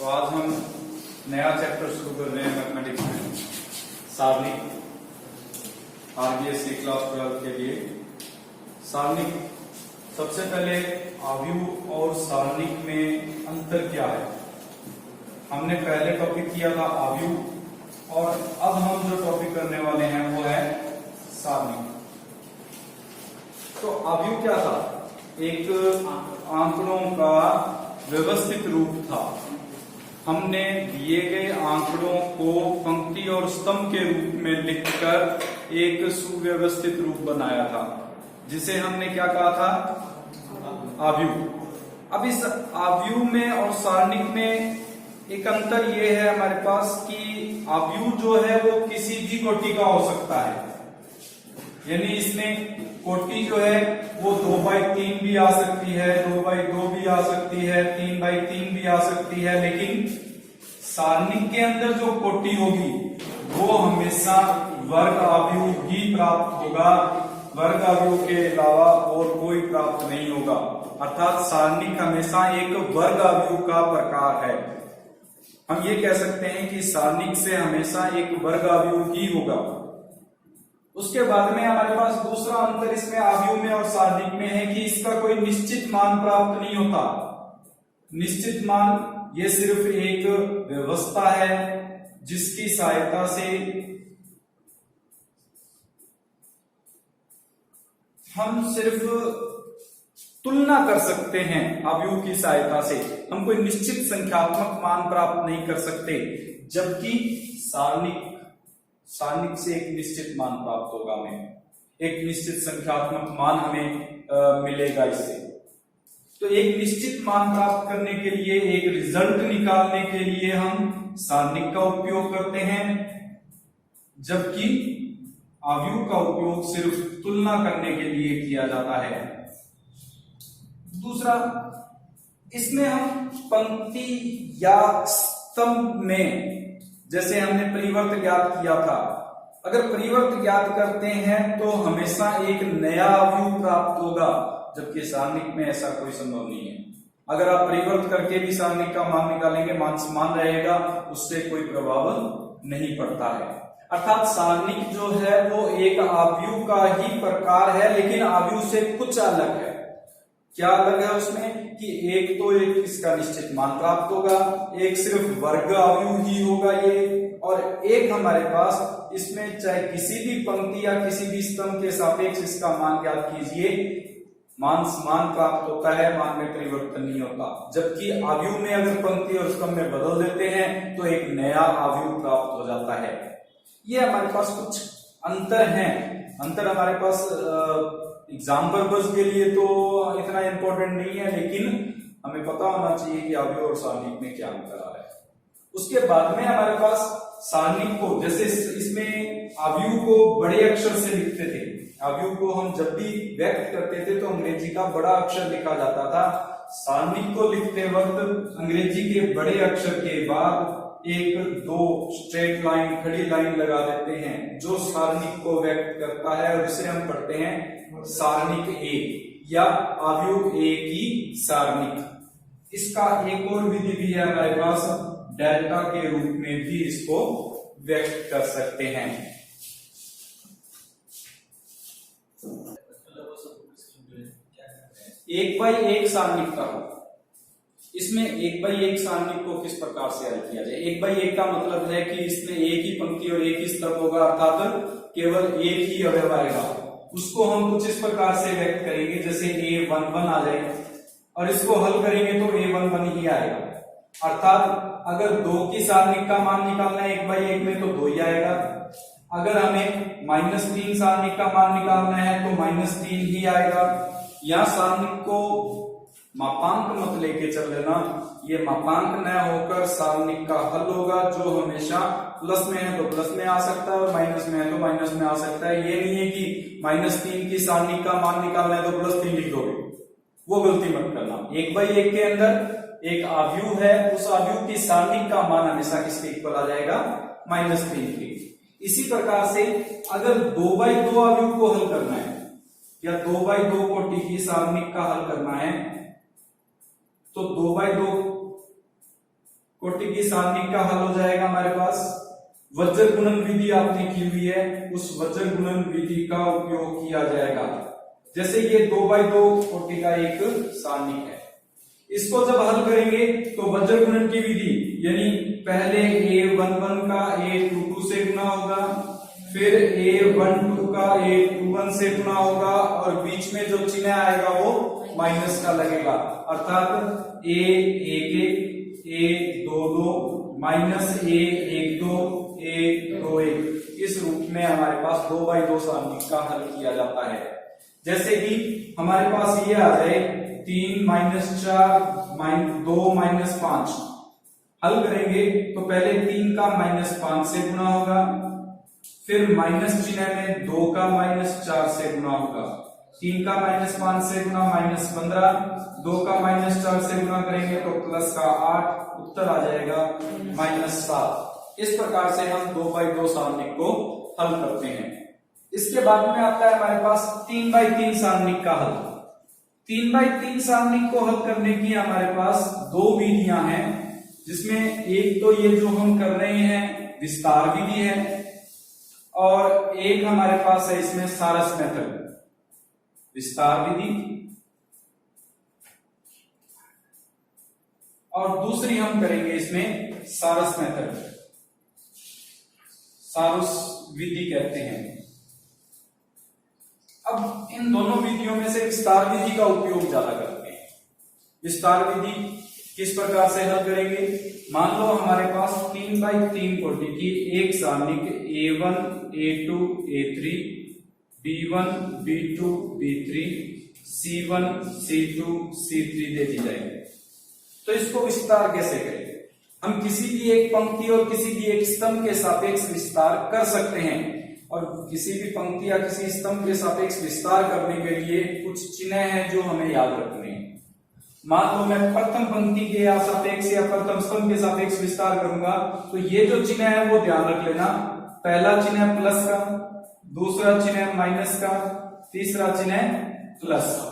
तो आज हम नया चैप्टर शुरू कर रहे हैं मैथमेटिक्स में, सारणिक, आरबीएससी क्लास 12 के लिए। सारणिक, सबसे पहले आव्यूह और सारणिक में अंतर क्या है। हमने पहले टॉपिक किया था आव्यूह और अब हम जो टॉपिक करने वाले हैं वो है सारणिक। तो आव्यूह क्या था? एक आंकड़ों का व्यवस्थित रूप था। हमने दिए गए आंकड़ों को पंक्ति और स्तंभ के रूप में लिखकर एक सुव्यवस्थित रूप बनाया था, जिसे हमने क्या कहा था? आव्यूह। अब इस आव्यूह में और सारणिक में एक अंतर ये है हमारे पास कि आव्यूह जो है वो किसी भी कोटि का हो सकता है, यानी इसमें कोटि जो है वो 2x3 भी आ सकती है, 2x2 भी आ सकती है, 3x3 भी आ सकती है। लेकिन सारणिक के अंदर जो कोटि होगी वो हमेशा वर्ग आव्यूह ही प्राप्त होगा, वर्ग आव्यूह के अलावा और कोई प्राप्त नहीं होगा। अर्थात सारणिक हमेशा एक वर्ग आव्यूह का प्रकार है। हम ये कह सकते हैं कि सारणिक से हमेशा एक वर्ग आव्यूह ही होगा। उसके बाद में हमारे पास दूसरा अंतर इसमें आव्यूह में और सारणिक में है कि इसका कोई निश्चित मान प्राप्त नहीं होता। निश्चित मान ये सिर्फ एक व्यवस्था है जिसकी सहायता से हम सिर्फ तुलना कर सकते हैं। आव्यूह की सहायता से हम कोई निश्चित संख्यात्मक मान प्राप्त नहीं कर सकते, जबकि सारणिक से एक निश्चित मान प्राप्त होगा, हमें एक निश्चित संख्यात्मक मान हमें मिलेगा इससे। तो एक निश्चित मान प्राप्त करने के लिए, एक रिजल्ट निकालने के लिए हम सारणिक का उपयोग करते हैं, जबकि आव्यूह का उपयोग सिर्फ तुलना करने के लिए किया जाता है। दूसरा, इसमें हम पंक्ति या स्तंभ में, जैसे हमने परिवर्त ज्ञात किया था, अगर परिवर्त ज्ञात करते हैं तो हमेशा एक नया आव्यूह प्राप्त होगा, जबकि सारणिक में ऐसा कोई संभव नहीं है। अगर आप परिवर्त करके भी सारणिक का मान निकालेंगे, मान समान रहेगा, उससे कोई प्रभाव नहीं पड़ता है। अर्थात सारणिक जो है वो एक आव्यूह का ही प्रकार है, लेकिन आव्यूह से कुछ अलग है। क्या अलग है उसमें कि एक तो एक इसका निश्चित मान प्राप्त होगा, एक सिर्फ वर्ग आव्यूह ही होगा ये, और एक हमारे पास इसमें चाहे किसी भी पंक्ति या किसी भी स्तंभ के सापेक्ष इसका मान ज्ञात कीजिए, मान समान प्राप्त होता है, मान में परिवर्तन नहीं होता। जबकि आव्यूह में अगर पंक्ति और स्तंभ में बदल देते हैं तो एक नया आव्यूह प्राप्त हो जाता है। ये हमारे पास कुछ अंतर हैं। अंतर हमारे पास एग्जाम पर्पस के लिए तो इतना इंपॉर्टेंट नहीं है, लेकिन हमें पता होना चाहिए कि आव्यूह और सारणिक में क्या अंतर आ रहा है। उसके बाद में हमारे पास सारणिक को, जैसे इसमें आव्यूह को बड़े अक्षर से लिखते थे। आव्यूह को हम जब भी व्यक्त करते थे तो अंग्रेजी का बड़ा अक्षर लिखा जाता था। सारणिक को लिखते वक्त अंग्रेजी के बड़े अक्षर के बाद एक दो स्ट्रेट लाइन, खड़ी लाइन लगा देते हैं, जो सारणिक को व्यक्त करता है, और इसे हम पढ़ते हैं सारणिक ए या आव्यूह ए की सारणिक। इसका एक और विधि भी है हमारे पास, डेल्टा के रूप में भी इसको व्यक्त कर सकते हैं। एक बाई एक सारणिक का, इसमें एक बाई एक सारणिक को किस प्रकार से हल किया जाए? एक बाई एक का मतलब है कि इसमें एक ही पंक्ति और एक ही स्तंभ होगा, अर्थात केवल एक ही अवयव आएगा। उसको हम कुछ इस प्रकार से व्यक्त करेंगे, जैसे a11 आ जाए, और इसको हल करेंगे तो a11 ही आएगा। अर्थात अगर 2 की सारणिक का मान निकालना है एक बाई एक में तो 2 ही आएगा। अगर हमें -3 सारणिक का मान निकालना है तो -3 ही आएगा। या सारणिक को मापांक मत लेके चल लेना, ये मापांक न होकर सारणिक का हल होगा, जो हमेशा प्लस में है तो प्लस में आ सकता है और माइनस में है तो माइनस में आ सकता है। ये नहीं है कि -3 की सारणिक का मान निकालना है तो +3 लिख दोगे, वो गलती मत करना। एक बाई एक के अंदर एक आव्यूह है, उस आव्यूह की सारणिक का मान हमेशा किसके इक्वल आ जाएगा? -3 के। इसी प्रकार से अगर 2x2 आव्यूह को हल करना है या 2x2 कोटि की सारणिक का हल करना है, तो 2x2 कोटि की सारणी का हल हो जाएगा हमारे पास। वज्र गुणन विधि आपने की हुई है, उस वज्र गुणन विधि का उपयोग किया जाएगा। जैसे ये 2x2 कोटि का एक सारणी है, इसको जब हल करेंगे तो वज्र गुणन की विधि यानी पहले a11 का a22 से गुना होगा, फिर a12 का a21 से गुना होगा और बीच में जो चिन्ह आएगा वो माइनस का लगेगा, अर्थात a11 a22 minus a12 a21 इस रूप में हमारे पास 2x2 सारणी का हल किया जाता है। जैसे कि हमारे पास ये आ जाए 3 - 4 2 - 5, हल करेंगे तो पहले 3 का -5 से गुना होगा, फिर माइनस चिन्ह में 2 का -4 से गुना होगा, 3 का -5 से गुना -15, 2 का -4 से गुना करेंगे तो प्लस का 8, उत्तर आ जाएगा -7। इस प्रकार से हम 2x2 सारणी को हल करते हैं। इसके बाद में आता है हमारे पास 3x3 सारणी का हल। 3x3 सारणी को हल करने की हमारे पास दो विधियां हैं, जिसमें एक तो ये जो हम कर रहे हैं विस्तार विधि है, और एक हमारे पास है इसमें सारस मेथड, विस्तार विधि, और दूसरी हम करेंगे इसमें सारस मेथड, सारस विधि कहते हैं। अब इन दोनों विधियों में से विस्तार विधि का उपयोग ज्यादा करते हैं। विस्तार विधि किस प्रकार से हल करेंगे, मान लो हमारे पास 3x3 कोटि की एक सारणी a1 a2 a3 b1 b2 b3 c1 c2 c3 दे दी जाएगी। तो इसको विस्तार कैसे करें? हम किसी भी एक पंक्ति और किसी भी एक स्तंभ के सापेक्ष विस्तार कर सकते हैं, और किसी भी पंक्ति या किसी स्तंभ के सापेक्ष विस्तार करने के लिए कुछ चिन्ह हैं जो हमें याद रखने हैं। मान लो मैं प्रथम पंक्ति के या सापेक्ष या प्रथम स्तंभ के सापेक्ष विस्तार करूंगा, तो ये जो चिन्ह है वो ध्यान रख लेना। पहला चिन्ह प्लस का, दूसरा चिन्ह माइनस का, तीसरा चिन्ह प्लस का,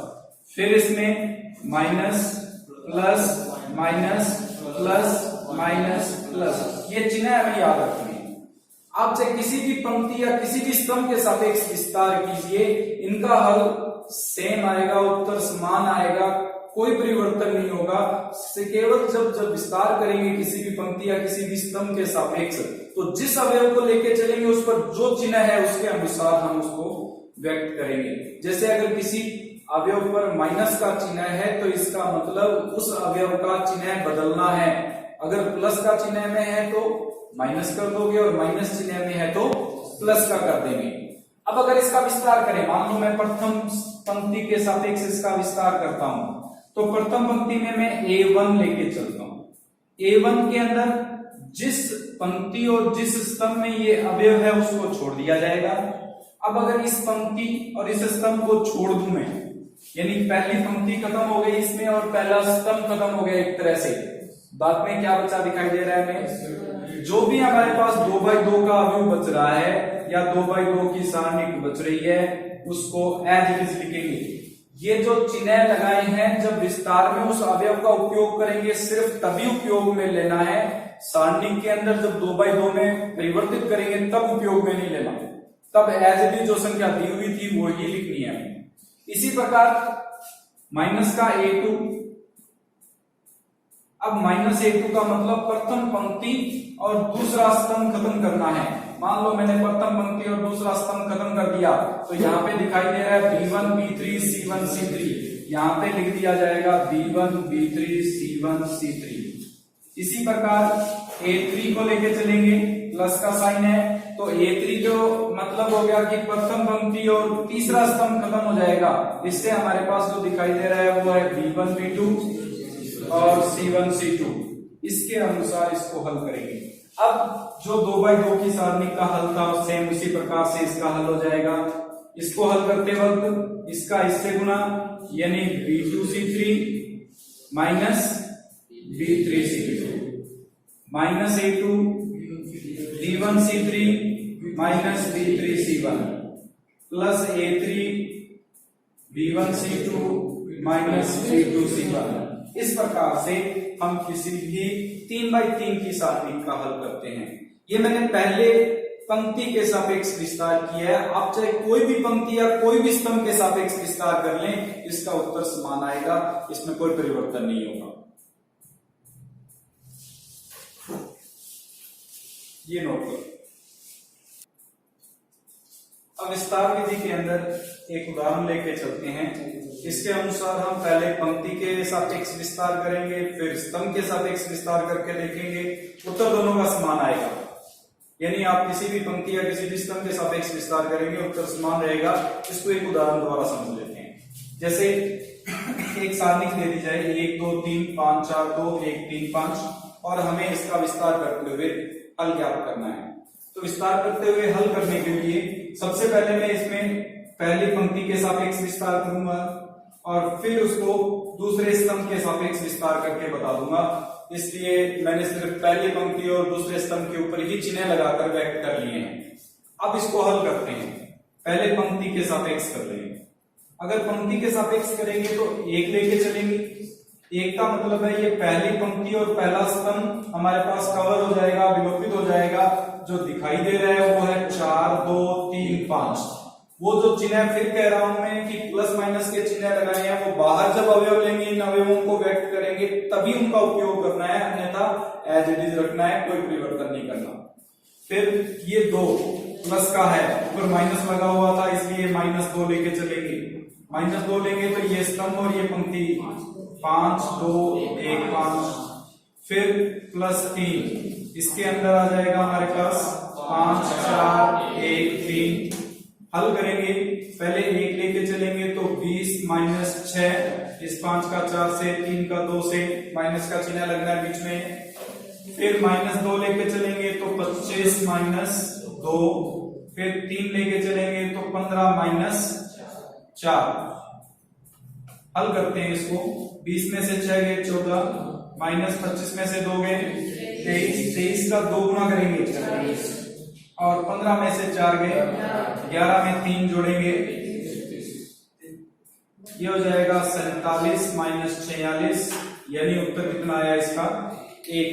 फिर इसमें minus plus minus plus minus plus, ये चिन्ह हमें याद रखने हैं। आप चाहे किसी भी पंक्ति या किसी भी स्तंभ के सापेक्ष विस्तार कीजिए, इनका हल सेम आएगा, उत्तर समान आएगा, कोई परिवर्तन नहीं होगा। केवल जब विस्तार करेंगे किसी भी पंक्ति या किसी भी स्तंभ के सापेक्ष, तो जिस अवयव को लेके चलेंगे उस पर जो चिन्ह है उसके अनुसार हम उसको व्यक्त करेंगे। जैसे अगर किसी अवयव पर माइनस का चिन्ह है तो इसका मतलब उस अवयव का चिन्ह बदलना है। अगर प्लस का चिन्ह में है तो माइनस कर दोगे, और माइनस चिन्ह में है तो प्लस का कर देंगे। अब अगर इसका विस्तार करें, मान लो मैं प्रथम पंक्ति के सापेक्ष इसका विस्तार करता हूं, तो प्रथम पंक्ति में मैं a1 लेके चलता हूं। a1 के अंदर जिस पंक्ति और जिस स्तंभ में ये अवयव है उसको छोड़ दिया जाएगा। अब अगर इस पंक्ति और इस स्तंभ को छोड़ दूं मैं, यानी पहली पंक्ति खत्म हो गई इसमें और पहला स्तंभ खत्म हो गया एक तरह से, बाद में क्या बचा दिखाई दे रहा है हमें, जो भी हमारे पास 2x2 का अवयव बच रहा है या 2x2 की सारणी बच रही है उसको एज इट इज लिखेंगे। ये जो चिन्ह लगाए हैं जब विस्तार में उस अवयव का उपयोग करेंगे सिर्फ तभी उपयोग में लेना है, सारणी के अंदर जब 2x2 में परिवर्तित करेंगे तब उपयोग में नहीं लेना, तब एज इट इज जो संख्या दी हुई थी वो ही लिखनी है। इसी प्रकार माइनस का a2, अब माइनस a2 का मतलब प्रथम पंक्ति और दूसरा स्तंभ खत्म करना है। मान लो मैंने प्रथम पंक्ति और दूसरा स्तंभ खत्म कर दिया, तो यहाँ पे दिखाई दे रहा है b1 b3 c1 c3, यहाँ पे लिख दिया जाएगा b1 b3 c1 c3। इसी प्रकार a3 को लेके चलेंगे, प्लस का साइन है, तो a3 जो मतलब हो गया कि प्रथम पंक्ति और तीसरा स्तंभ खत्म हो जाएगा। इससे हमारे पास जो दिखाई दे रहा है वो है b1 b2 और c1 c2। इसके अनुसार इसको हल करेंगे। अब जो 2x2 की सारणी का हल था सेम उसी प्रकार से इसका हल हो जाएगा। इसको हल करते वक्त इसका इससे गुना, यानी b2 c3 minus b3 c2 minus a2 b1 c3 minus b3 c1 plus a3 b1 c2 minus b2 c1। इस प्रकार से हम किसी भी 3x3 की सारणी का हल करते हैं। ये मैंने पहले पंक्ति के सापेक्ष विस्तार किया है। आप चाहे कोई भी पंक्ति या कोई भी स्तंभ के सापेक्ष विस्तार कर लें, इसका उत्तर समान आएगा, इसमें कोई परिवर्तन नहीं होगा। ये नोट करो। अब विस्तार विधि के अंदर एक उदाहरण लेके चलते हैं। इसके अनुसार हम पहले पंक्ति के सापेक्ष विस्तार करेंगे, फिर स्तंभ के सापेक्ष विस्तार करके देखेंगे, उत्तर दोनों का समान आएगा। यानी आप किसी भी पंक्ति या किसी भी स्तंभ के सापेक्ष विस्तार करेंगे, उत्तर समान रहेगा। इसको एक उदाहरण द्वारा समझ लेते हैं। जैसे एक सारणी दे दी जाए 1 2 3 5 4 2 1 3 5 और हमें इसका विस्तार करते हुए हल ज्ञात करना है। तो विस्तार करते हुए हल करने के लिए सबसे पहले मैं इसमें पहली पंक्ति के सापेक्ष विस्तार करूंगा और फिर उसको दूसरे स्तंभ के सापेक्ष विस्तार करके बता दूंगा। इसलिए मैंने सिर्फ पहली पंक्ति और दूसरे स्तंभ के ऊपर ही चिन्ह लगाकर व्यक्त कर लिए हैं। अब इसको हल करते हैं। पहले पंक्ति के सापेक्ष कर लेंगे। अगर पंक्ति के सापेक्ष करेंगे तो 1 लेके चलेंगे। 1 का मतलब है ये पहली पंक्ति और पहला स्तंभ हमारे पास कवर हो जाएगा, विलोपित हो जाएगा। जो दिखाई दे रहा है वो है 4 2 3 5। वो जो चिन्ह फिर कह रहा हूं मैं कि प्लस माइनस के चिन्ह लगाए हैं, वो बाहर जब अवयव लेंगे, इन अवयवों को व्यक्त करेंगे तभी उनका उपयोग करना है, अन्यथा एज इट इज रखना है, कोई परिवर्तन नहीं करना। फिर ये 2 प्लस का है, ऊपर माइनस लगा हुआ था इसलिए -2 लेके चलेंगे। -2 लेंगे तो ये स्तंभ और ये पंक्ति 5 2 1 5। फिर +3 इसके अंदर आ जाएगा हमारे पास 5 4 1 3। हल करेंगे, पहले 1 लेके चलेंगे तो 20 - 6, इस 5 का 4 से, 3 का 2 से, माइनस का चिन्ह लगना है बीच में। फिर -2 लेके चलेंगे तो 25 - 2, फिर 3 लेके चलेंगे तो 15 - 4। हल करते हैं इसको। 20 में से 6 गए 14, -25 में से 2 गए 23, 23 का 2 गुना करेंगे और 15 में से 4 गए 11 में 3 जोड़ेंगे, ये हो जाएगा 47 - 46, यानी उत्तर कितना आया इसका 1।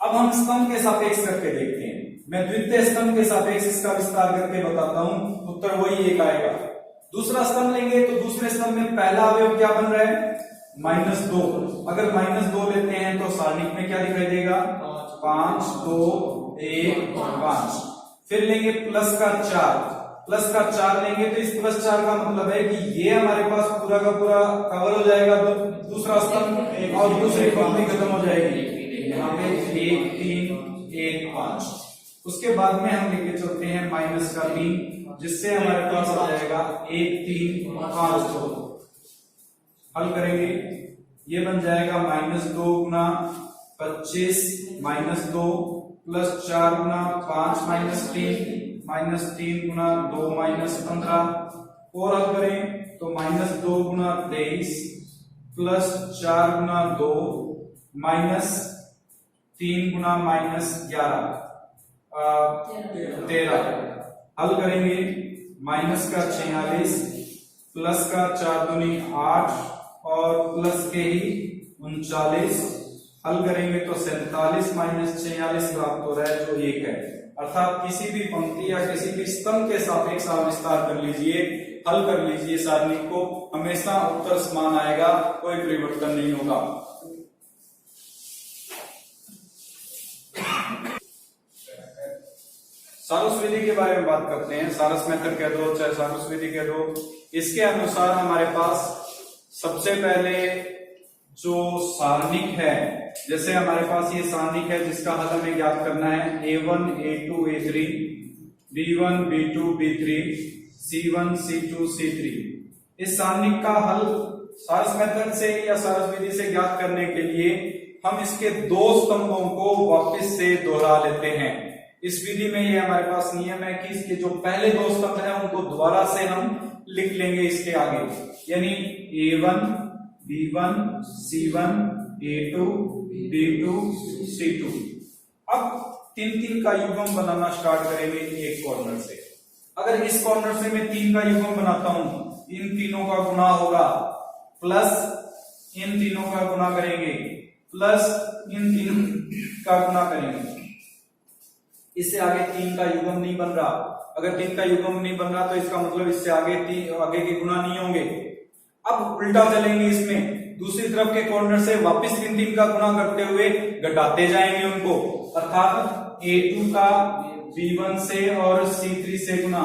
अब हम स्तंभ के सापेक्ष करके देखते हैं। मैं द्वितीय स्तंभ के सापेक्ष इसका विस्तार करके बताता हूं, उत्तर वही 1 आएगा। दूसरा स्तंभ लेंगे तो दूसरे स्तंभ में पहला अवयव क्या बन रहा है -2। अगर -2 लेते हैं तो सारणिक में क्या दिखाई देगा 5 2 1 5। फिर लेंगे प्लस का 4 लेंगे तो इस +4 का मतलब है कि ये हमारे पास पूरा का पूरा कवर हो जाएगा दूसरा स्तंभ और दूसरी पंक्ति खत्म हो जाएगी। यहाँ पे 1 3 1 5। उसके बाद में हम लेके चलते हैं -3, जिससे हमारे पास आ जाएगा 1 3 5 2। हल करेंगे, ये बन जाएगा -2 गुना 25 -2 प्लस 4 गुना 5 - 3 गुना 2 - 15। और हल करें तो -2 गुना 23 प्लस 4 गुना 2 -3 गुना -11 13। हल करेंगे, माइनस का 46 प्लस का 4 दूनी 8 और प्लस के ही 39। हल करेंगे तो 47 - 46 प्राप्त हो रहा है जो 1 है। अर्थात किसी भी पंक्ति या किसी भी स्तंभ के सापेक्ष आप विस्तार कर लीजिए, हल कर लीजिए सारणी को, हमेशा उत्तर समान आएगा, कोई परिवर्तन नहीं होगा। सारस विधि के बारे में बात करते हैं। सारस मेथड कह दो चाहे सारस विधि कह दो। इसके अनुसार हमारे पास सबसे पहले जो सारणिक है, जैसे हमारे पास ये सारणिक है जिसका हल हमें ज्ञात करना है A1 A2 A3 B1 B2 B3 C1 C2 C3। इस सारणिक का हल सारस मेथड से या सारस विधि से ज्ञात करने के लिए हम इसके 2 स्तंभों को वापस से दोहरा लेते हैं। इस विधि में ये हमारे पास नियम है कि इसके जो पहले 2 स्तंभ हैं उनको दोबारा से हम लिख लेंगे इसके आगे, यानी A1 B1 C1 A2 B2 C2। अब 3 का युग्म बनाना स्टार्ट करेंगे एक कॉर्नर से। अगर इस कॉर्नर से मैं 3 का युग्म बनाता हूं, इन तीनों का गुना होगा प्लस इन तीनों का गुना करेंगे प्लस इन तीनों का गुना करेंगे। इससे आगे 3 का युग्म नहीं बन रहा। अगर 3 का युग्म नहीं बन रहा तो इसका मतलब इससे आगे आगे के गुना नहीं होंगे। अब उल्टा चलेंगे, इसमें दूसरी तरफ के कॉर्नर से वापस इन 3 का गुना करते हुए घटाते जाएंगे उनको, अर्थात A2 का B1 से और C3 से गुना,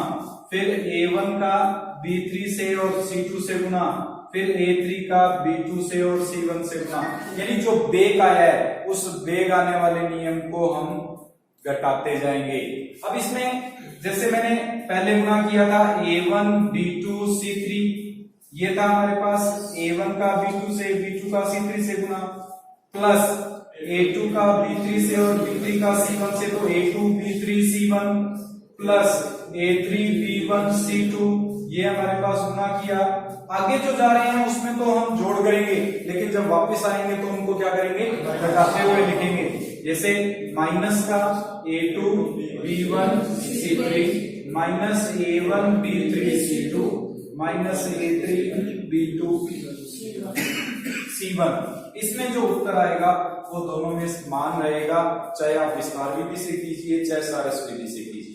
फिर A1 का B3 से और C2 से गुना, फिर A3 का B2 से और C1 से गुना। यानी जो बेग आया है उस बेग आने वाले नियम को हम घटाते जाएंगे। अब इसमें जैसे मैंने पहले गुना किया था A1 B2 C3, ये था हमारे पास A1 का B2 से, B2 का C3 से गुना, प्लस A2 का B3 से और B3 का C1 से, तो A2 B3 C1 plus A3 B1 C2, ये हमारे पास गुना किया। आगे जो जा रहे हैं उसमें तो हम जोड़ करेंगे, लेकिन जब वापस आएंगे तो उनको क्या करेंगे, घटाते हुए लिखेंगे। जैसे माइनस का A2 B1 C3 minus A1 B3 C2 minus A3 B2 C1। इसमें जो उत्तर आएगा वो दोनों में समान रहेगा, चाहे आप विस्तार विधि से कीजिए चाहे सारस विधि से कीजिए।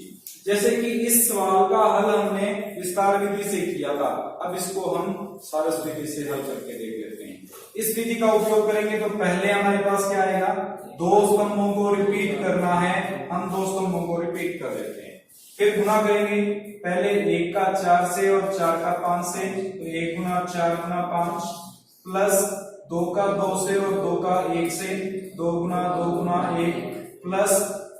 जैसे कि इस सवाल का हल हमने विस्तार विधि से किया था, अब इसको हम सारस विधि से हल करके देख लेते हैं। इस विधि का उपयोग करेंगे तो पहले हमारे पास क्या आएगा, 2 स्तंभों को रिपीट करना है, हम 2 स्तंभों को रिपीट कर देते हैं। फिर गुना करेंगे, पहले 1 का 4 से और 4 का 5 से, तो 1 गुना 4 गुना 5, प्लस 2 का 2 से और 2 का 1 से, 2 गुना 1, प्लस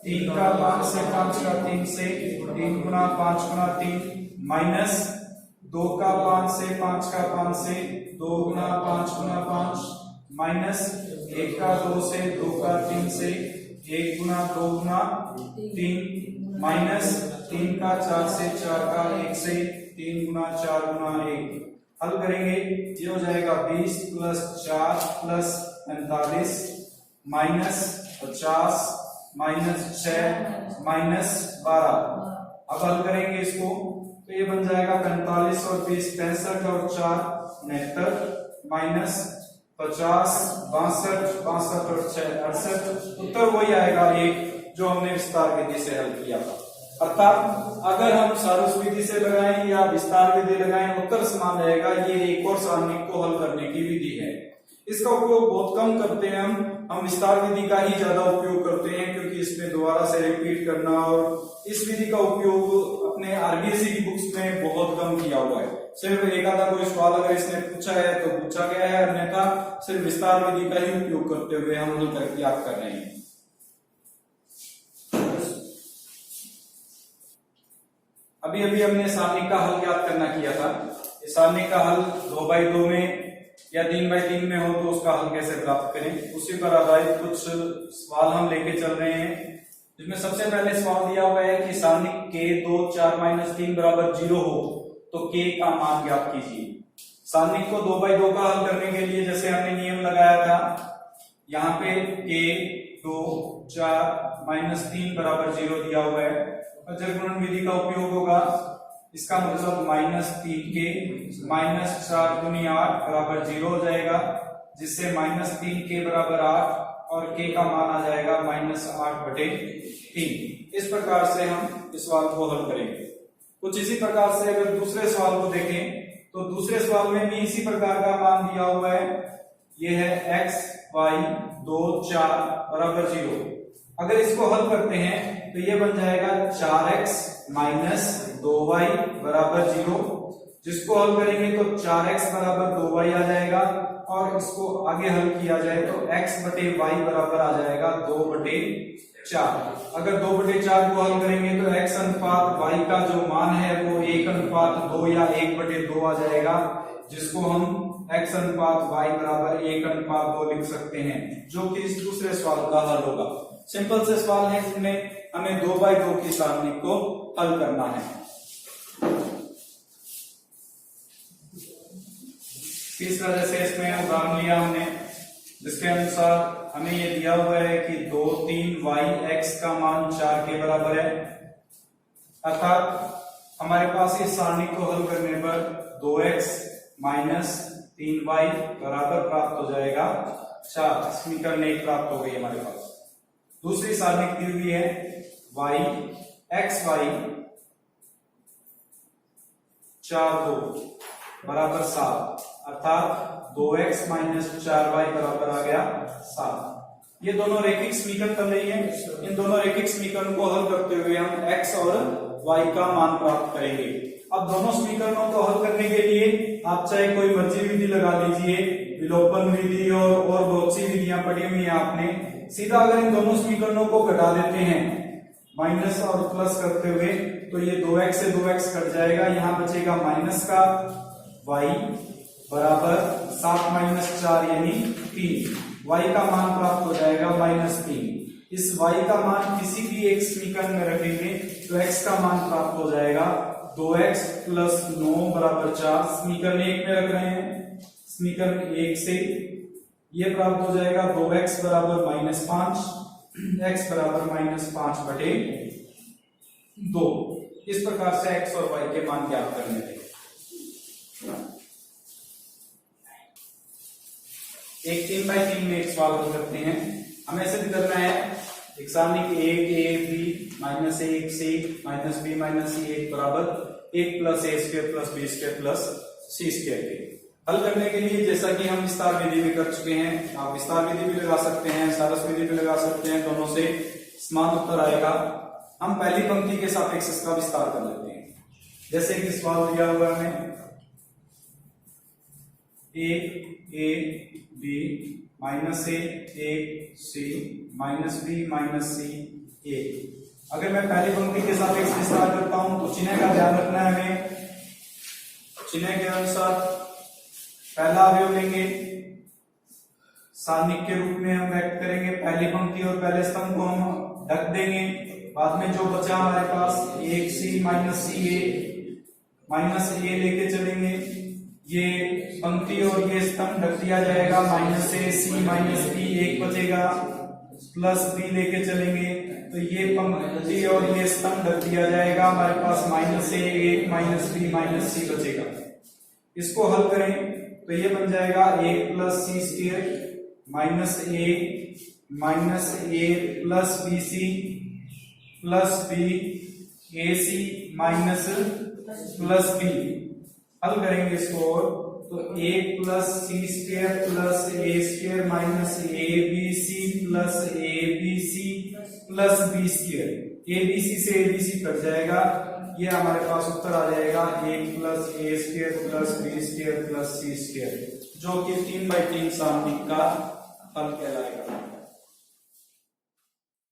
3 का 5 से 5 का 3 से, 3 गुना 5 गुना 3, माइनस 2 का 5 से 5 का 5 से, 2 गुना 5 गुना 5, माइनस 1 का 2 से 2 का 3 से, 1 गुना 2 गुना 3, माइनस 3 का 4 से 4 का 1 से, 3 गुना 4 गुना 1। हल करेंगे, ये हो जाएगा 20 plus 4 plus 45 minus 50 minus 6 minus 12। अब हल करेंगे इसको तो ये बन जाएगा 45 और 20 65 और 4 69 माइनस 50 62 62 और 6 68। उत्तर वही आएगा एक जो हमने विस्तार विधि से हल किया था। अर्थात अगर हम सारस विधि से लगाएं या विस्तार विधि लगाएं उत्तर समान रहेगा। ये एक और सारणिक को हल करने की विधि है। इसका उपयोग बहुत कम करते हैं हम विस्तार विधि का ही ज्यादा उपयोग करते हैं, क्योंकि इसमें दोबारा से रिपीट करना, और इस विधि का उपयोग अपने आरबीएससी की बुक्स में बहुत कम किया हुआ है। सिर्फ एक आधा कोई सवाल अगर इसने पूछा है तो पूछा गया है, अन्यथा सिर्फ विस्तार विधि का ही उपयोग करते हुए हम हल करके याद कर रहे हैं। अभी अभी हमने सारणिक का हल याद करना किया था। इस सारणिक का हल 2x2 में या 3x3 में हो तो उसका हल कैसे प्राप्त करें, उसी पर आधारित कुछ सवाल हम लेके चल रहे हैं। जिसमें सबसे पहले सवाल दिया हुआ है कि सारणिक k 2 4 - 3 बराबर 0 हो तो k का मान ज्ञात कीजिए। सारणिक को 2x2 का हल करने के लिए जैसे हमने नियम लगाया था, यहाँ पे k 2 4 - 3 बराबर 0 दिया हुआ है, अचर गुणन विधि का उपयोग होगा। इसका मतलब -3k -4 × 8 बराबर 0 हो जाएगा, जिससे -3k बराबर 8 और k का मान आ जाएगा -8/3। इस प्रकार से हम इस सवाल को हल करेंगे। कुछ इसी प्रकार से अगर दूसरे सवाल को देखें तो दूसरे सवाल में भी इसी प्रकार का मान दिया हुआ है। यह है x y 2 4 बराबर 0। अगर इसको हल करते हैं तो ये बन जाएगा 4x - 2y बराबर 0। जिसको हल करेंगे तो 4x बराबर 2y आ जाएगा, और इसको आगे हल किया जाए तो x/y बराबर आ जाएगा 2/4। अगर 2/4 को हल करेंगे तो x अनुपात y का जो मान है वो 1:2 या 1/2 आ जाएगा, जिसको हम x अनुपात y बराबर 1:2 लिख सकते हैं, जो कि इस दूसरे सवाल का हल होगा। सिंपल से सवाल है जिसमें हमें 2x2 की सारणी को हल करना है। इस वजह से इसमें उदाहरण लिया हमने, जिसके अनुसार हमें ये दिया हुआ है कि 2 3 y x का मान 4 के बराबर है। अर्थात हमारे पास इस सारणी को हल करने पर 2x - 3y बराबर प्राप्त हो जाएगा 4। समीकरण 1 प्राप्त हो गई हमारे पास। दूसरी सारणिक दी हुई है y x y 4 2 बराबर 7, अर्थात 2x माइनस 4y बराबर आ गया 7। ये दोनों रैखिक समीकरण बन रही है। इन दोनों रैखिक समीकरण को हल करते हुए हम x और y का मान प्राप्त करेंगे। अब दोनों समीकरणों को हल करने के लिए आप चाहे कोई मर्जी विधि लगा लीजिए, विलोपन विधि और बहुत सी विधियां पढ़ी हुई है आपने। सीधा अगर इन दोनों समीकरणों को घटा देते हैं माइनस और प्लस करते हुए, तो ये 2x से 2x कट जाएगा, यहां बचेगा माइनस का y बराबर 7 माइनस 4 यानी 3। y का मान प्राप्त हो जाएगा -3। इस y का मान किसी भी एक समीकरण में रखेंगे तो x का मान प्राप्त हो जाएगा 2x प्लस 9 बराबर 4। समीकरण 1 में रख रहे हैं, समीकरण 1 से ये प्राप्त हो जाएगा 2x बराबर -5, x बराबर -5 बटे 2। इस प्रकार से x और y के मान ज्ञात करने हैं। एक 3x3 में एक सवाल हल करते हैं। हमें सिद्ध करना है एक सारणिक 1 a b minus 1 c minus b minus c 1 बराबर 1 plus a square plus b square plus c square के। हल करने के लिए जैसा कि हम विस्तार विधि में कर चुके हैं, आप विस्तार विधि भी लगा सकते हैं, सारस विधि भी लगा सकते हैं, दोनों से समान उत्तर आएगा। हम पहली पंक्ति के सापेक्ष इसका विस्तार कर लेते हैं। जैसे कि सवाल दिया हुआ है a b minus a c minus b minus c 1। अगर मैं पहली पंक्ति के सापेक्ष विस्तार करता हूं तो चिन्ह का ध्यान रखना है हमें। चिन्ह के अनुसार पहला अवयव लेंगे, सारणिक के रूप में हम व्यक्त करेंगे पहली पंक्ति और पहले स्तंभ को हम ढक देंगे। बाद में जो बचा हमारे पास 1c माइनस c a लेके चलेंगे, ये पंक्ति और ये स्तंभ ढक दिया जाएगा, minus a c minus b 1 बचेगा, प्लस b लेके चलेंगे तो ये पंक्ति और ये स्तंभ ढक दिया जाएगा, हमारे पास minus a 1 minus b minus c बचेगा। इसको हल करें तो ये बन जाएगा 1 plus c square minus a plus bc plus b ac minus plus b। हल करेंगे इसको तो 1 plus c square plus a square minus abc plus abc plus b square. abc से abc कट जाएगा, ये हमारे पास उत्तर आ जाएगा 1 plus a square plus b square plus c square, जो कि 3x3 सारणिक का हल कहलाएगा।